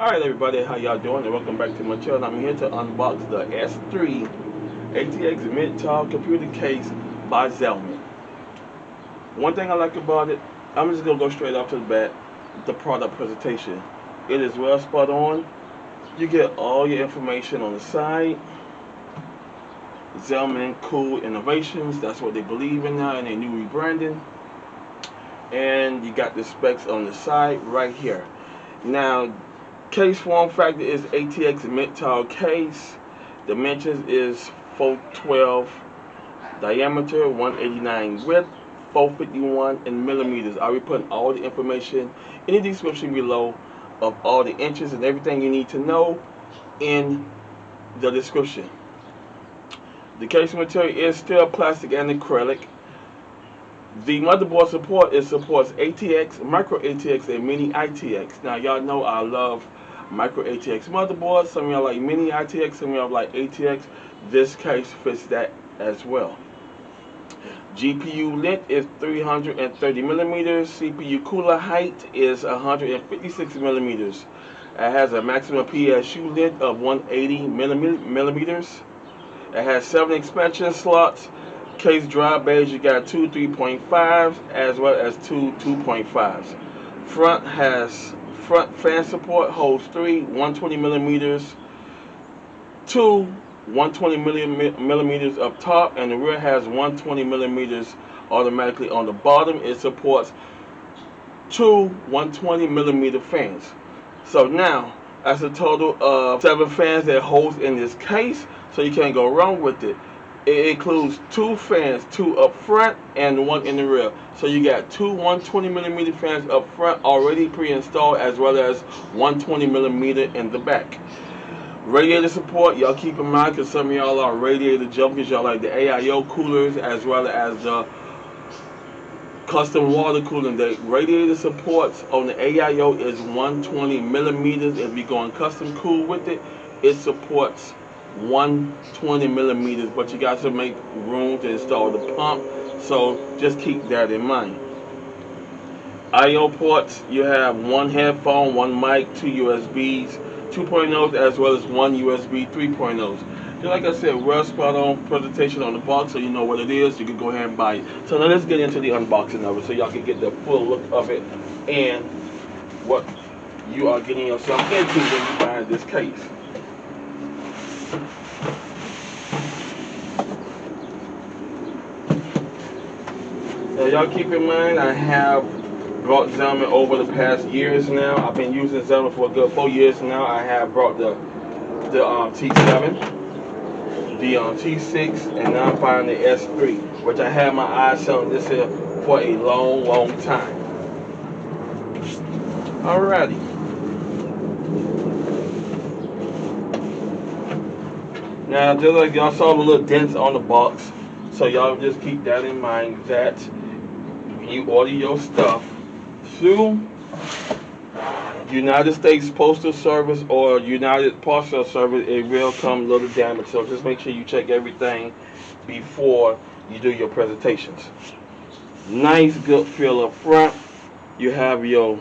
Alright everybody, how y'all doing? And welcome back to my channel. I'm here to unbox the S3 ATX mid-tall computer case by Zalman. One thing I like about it, I'm just going to go straight off to the bat, the product presentation. It is well spot on. You get all your information on the side. Zalman Cool Innovations, that's what they believe in now in their new rebranding. And you got the specs on the side right here. Now, case form factor is ATX mid-tall case. Dimensions is 412 diameter, 189 width, 451 in millimeters. I'll be putting all the information in the description below of all the inches and everything you need to know in the description. The case material is still plastic and acrylic. The motherboard supports ATX, micro ATX, and MInITX. Now y'all know I love micro ATX motherboards. Some of y'all like MInITX, some of y'all like ATX. This case fits that as well. GPU length is 330 millimeters. CPU cooler height is 156 millimeters. It has a maximum PSU length of 180 millimeters. It has 7 expansion slots. Case drive bays, you got 2 3.5s as well as 2 2.5s. Front fan support, holds 3 120 millimeters, 2 120 millimeters up top, and the rear has 120 millimeters automatically on the bottom. It supports 2 120 millimeter fans. So now that's a total of 7 fans that holds in this case, so you can't go wrong with it. It includes 2 fans, 2 up front and 1 in the rear. So you got 2 120 millimeter fans up front already pre-installed, as well as 120 millimeter in the back. Radiator support, y'all keep in mind, because some of y'all are radiator junkies. Y'all like the AIO coolers as well as the custom water cooling. The radiator supports on the AIO is 120 millimeters. If you're going custom cool with it, it supports 120 millimeters, but you got to make room to install the pump, so just keep that in mind. I/O ports, you have 1 headphone, 1 mic, 2 USBs 2.0s, as well as 1 USB 3.0s. Just like I said, well spot on presentation on the box, so you know what it is. You can go ahead and buy it. So now let's get into the unboxing of it, so y'all can get the full look of it and what you are getting yourself into when you buy this case. Now y'all keep in mind, I have brought Zalman over the past years now. I've been using Zalman for a good 4 years now. I have brought the T7, the T6, and now I'm buying the S3, which I had my eyes on this here for a long time. Alrighty. Now, just like y'all saw the little dents on the box, so y'all just keep that in mind that when you order your stuff through United States Postal Service or United Parcel Service, it will come a little damaged. So just make sure you check everything before you do your presentations. Nice good feel up front. You have your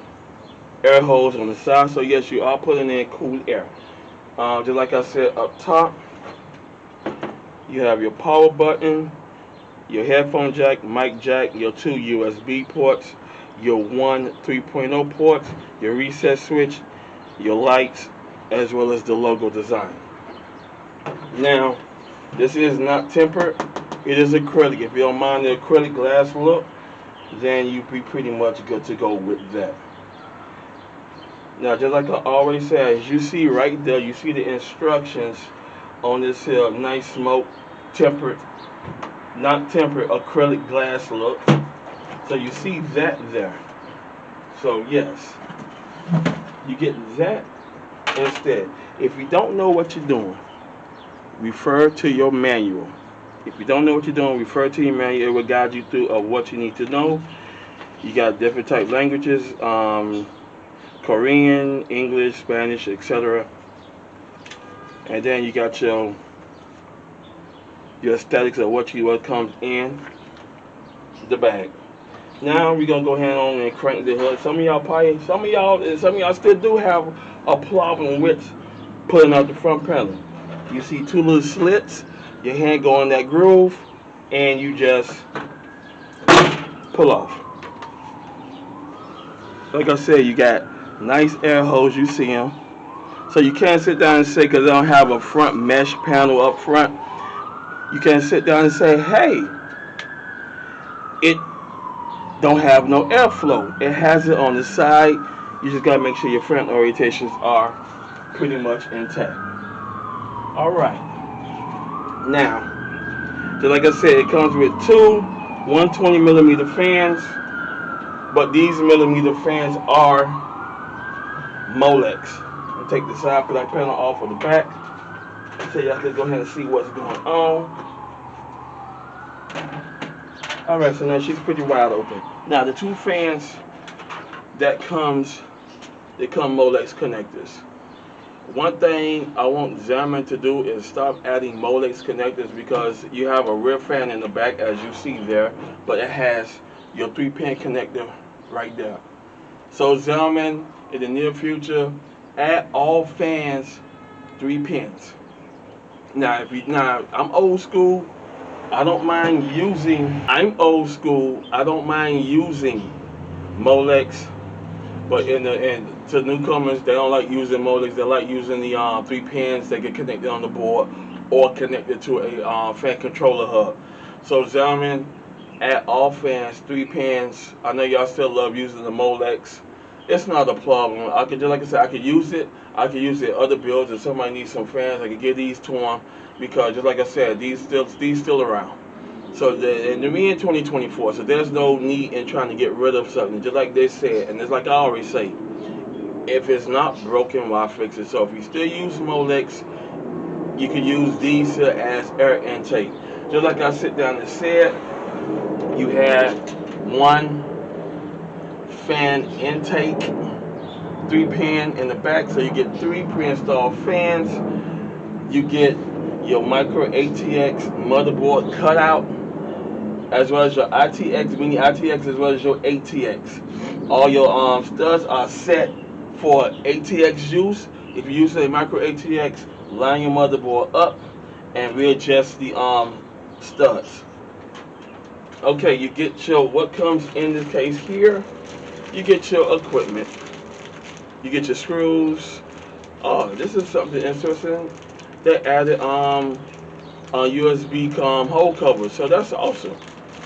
air holes on the side, so yes, you are putting in cool air. Just like I said up top, you have your power button, your headphone jack, mic jack, your 2 USB ports, your 1 3.0 ports, your reset switch, your lights, as well as the logo design. Now, this is not tempered, it is acrylic. If you don't mind the acrylic glass look, then you'll be pretty much good to go with that. Now, just like I already said, as you see right there, you see the instructions on this here nice smoke tempered, not tempered acrylic glass look. So you see that there. So yes, you get that instead. If you don't know what you're doing, refer to your manual. If you don't know what you're doing, refer to your manual. It will guide you through what you need to know. You got different type languages, Korean, English, Spanish, etc. And then you got your aesthetics of what comes in the bag. Now we're gonna go ahead on and crank the hood. Some of y'all still do have a problem with pulling out the front panel. You see two little slits, your hand go in that groove, and you just pull off. Like I said, you got nice air holes, you see them. So you can't sit down and say, because they don't have a front mesh panel up front, you can't sit down and say, hey, it don't have no airflow. It has it on the side. You just got to make sure your front orientations are pretty much intact. Alright. Now, just like I said, it comes with two 120mm fans, but these millimeter fans are Molex. I'll take the side black panel off of the back so y'all can go ahead and see what's going on. Alright, so now she's pretty wide open. Now the two fans that they come Molex connectors. One thing I want Zalman to do is stop adding Molex connectors, because you have a rear fan in the back as you see there, but it has your 3-pin connector right there. So Zalman, in the near future, add all fans 3 pins. Now I'm old school. I don't mind using, I'm old school, I don't mind using Molex, but to newcomers, they don't like using Molex. They like using the 3 pins that get connected on the board or connected to a fan controller hub. So Zalman, add all fans 3 pins. I know y'all still love using the Molex. It's not a problem. I could, just like I said, I could use it. I could use it in other builds. If somebody needs some fans, I could give these to them, because just like I said, these still around. So and we're in 2024, so there's no need in trying to get rid of something. Just like they said, and it's like I always say, if it's not broken, why fix it? So if you still use Molex, you can use these as air intake. Just like I sit down and said, you have one fan intake, 3-pin in the back, so you get 3 pre-installed fans. You get your micro ATX motherboard cutout, as well as your ITX, MInITX, as well as your ATX. All your studs are set for ATX use. If you use a micro ATX, line your motherboard up and readjust the studs. Okay, you get your, what comes in this case here, you get your equipment. You get your screws. Oh, this is something interesting. They added USB hole covers, so that's awesome.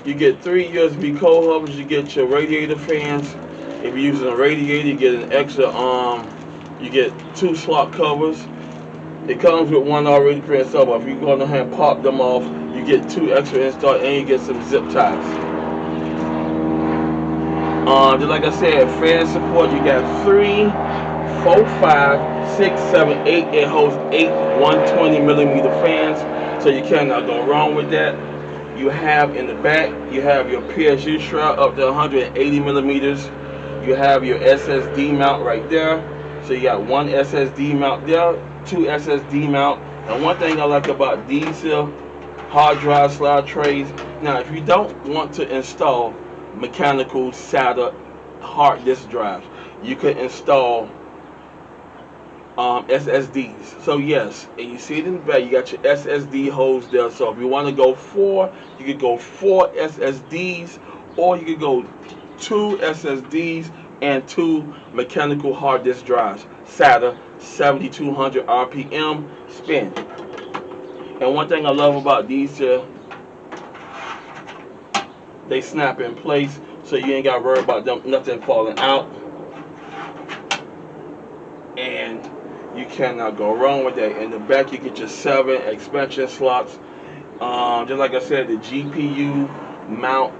You get 3 USB cold holders. You get your radiator fans. If you're using a radiator, you get an extra you get 2 slot covers. It comes with one already pre-installed, but if you go ahead and pop them off, you get 2 extra installed, and you get some zip ties. Just like I said, fan support, you got 3, 4, 5, 6, 7, 8. It holds 8 120mm fans, so you cannot go wrong with that. You have in the back, you have your PSU strap up to 180mm. You have your SSD mount right there. So you got 1 SSD mount there, 2 SSD mount. And one thing I like about these hard drive slide trays, now if you don't want to install mechanical SATA hard disk drives, you could install SSDs. So yes, and you see it in the back, you got your SSD holes there. So if you want to go 4, you could go 4 SSDs, or you could go 2 SSDs and 2 mechanical hard disk drives, SATA 7200 RPM spin. And one thing I love about these they snap in place, so you ain't got to worry about nothing falling out. And you cannot go wrong with that. In the back, you get your 7 expansion slots. Just like I said, the GPU mount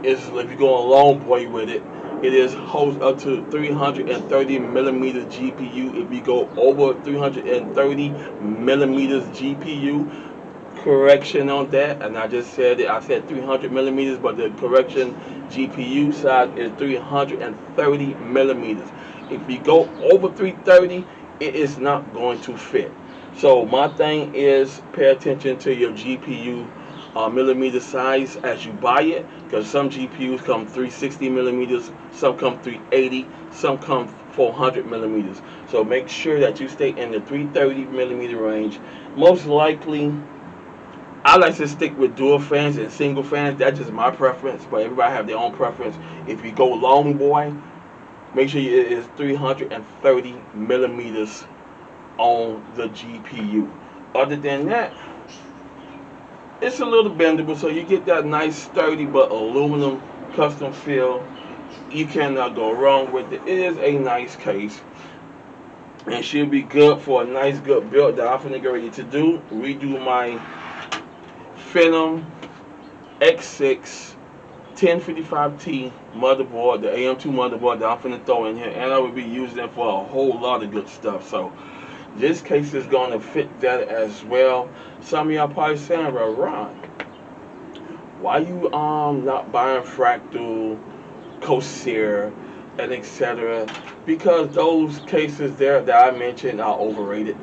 is, if you go a long boy with it, it is holds up to 330mm GPU. If you go over 330mm GPU, correction on that, and I just said it, I said 300mm, but the correction GPU size is 330mm. If you go over 330, it is not going to fit. So my thing is, pay attention to your GPU millimeter size as you buy it, because some GPUs come 360mm, some come 380, some come 400 millimeters. So make sure that you stay in the 330 millimeter range. Most likely, I like to stick with dual fans and single fans. That's just my preference, but everybody have their own preference. If you go long boy, make sure it is 330 millimeters on the GPU. Other than that, it's a little bendable, so you get that nice sturdy but aluminum custom feel. You cannot go wrong with it. It is a nice case, and should be good for a nice good build that I'm finna get ready to do. Redo my Phenom X6 1055T motherboard, the AM2 motherboard that I'm finna throw in here, and I will be using it for a whole lot of good stuff. So this case is going to fit that as well. Some of y'all probably saying, well, Ron, why you not buying Fractal, Corsair, and etc.? Because those cases there that I mentioned are overrated.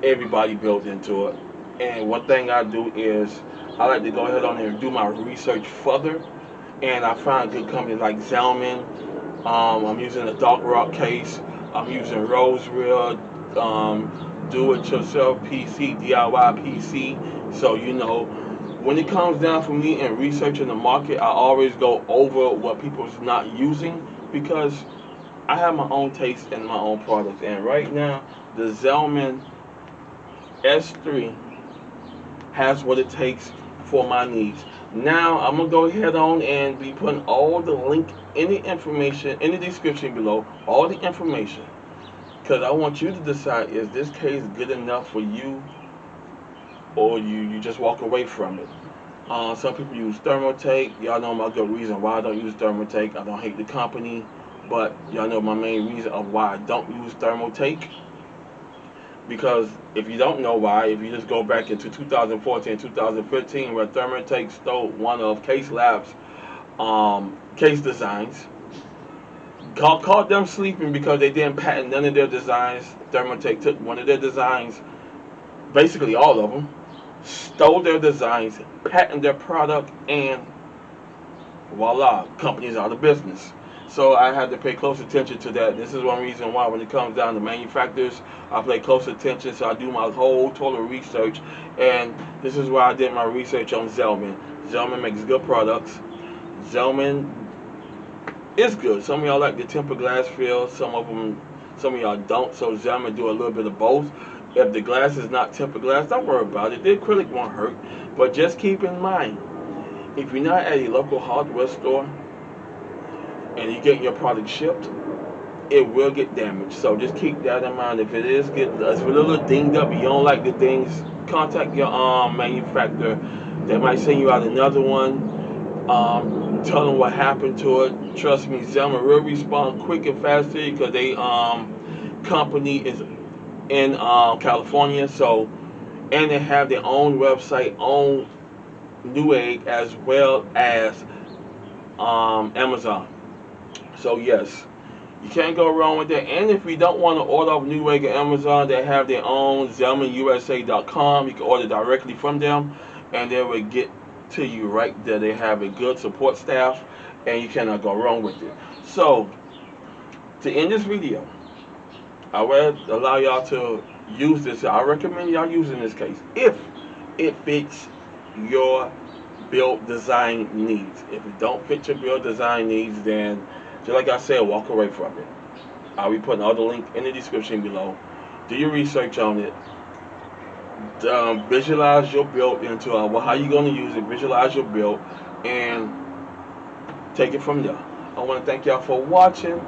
Everybody built into it. And one thing I do is I like to go ahead on there and do my research further. And I find good companies like Zalman. I'm using a Dark Rock case. I'm using Rosereal, do-it-yourself PC, DIY PC. So, you know, when it comes down for me and researching the market, I always go over what people's not using, because I have my own taste in my own products. And right now, the Zalman S3 has what it takes for my needs. Now, I'm going to go ahead on and be putting all the link in the information in the description below, all the information, because I want you to decide, is this case good enough for you, or you just walk away from it. Some people use Thermaltake. Y'all know my good reason why I don't use Thermaltake. I don't hate the company, but y'all know my main reason of why I don't use Thermaltake. Because if you don't know why, if you just go back into 2014, 2015, where Thermaltake stole one of Case Labs' case designs, caught them sleeping because they didn't patent none of their designs. Thermaltake took one of their designs, basically all of them, stole their designs, patented their product, and voila, company's out of business. So I had to pay close attention to that. This is one reason why when it comes down to manufacturers, I pay close attention. So I do my whole total research. And this is why I did my research on Zalman. Zalman makes good products. Zalman is good. Some of y'all like the tempered glass feel. Some of y'all don't. So Zalman do a little bit of both. If the glass is not tempered glass, don't worry about it. The acrylic won't hurt. But just keep in mind, if you're not at a local hardware store and you're getting your product shipped, it will get damaged. So just keep that in mind. If it is if it's a little dinged up, you don't like the things, contact your manufacturer. They might send you out another one. Tell them what happened to it. Trust me, Zalman will respond quick and fast to you, because they company is in California. So, and they have their own website, own Newegg, as well as Amazon. So yes, you can't go wrong with that. And if you don't want to order off Newegg or Amazon, they have their own ZalmanUSA.com. You can order directly from them, and they will get to you right there. They have a good support staff, and you cannot go wrong with it. So, to end this video, I will allow y'all to use this. I recommend y'all using this case if it fits your build design needs. If it don't fit your build design needs, then just like I said, walk away from it. I'll be putting all the link in the description below. Do your research on it. Visualize your build into how you're going to use it. Visualize your build and take it from there. I want to thank y'all for watching.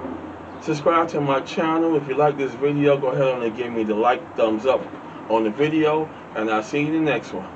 Subscribe to my channel. If you like this video, go ahead and give me the thumbs up on the video, and I'll see you in the next one.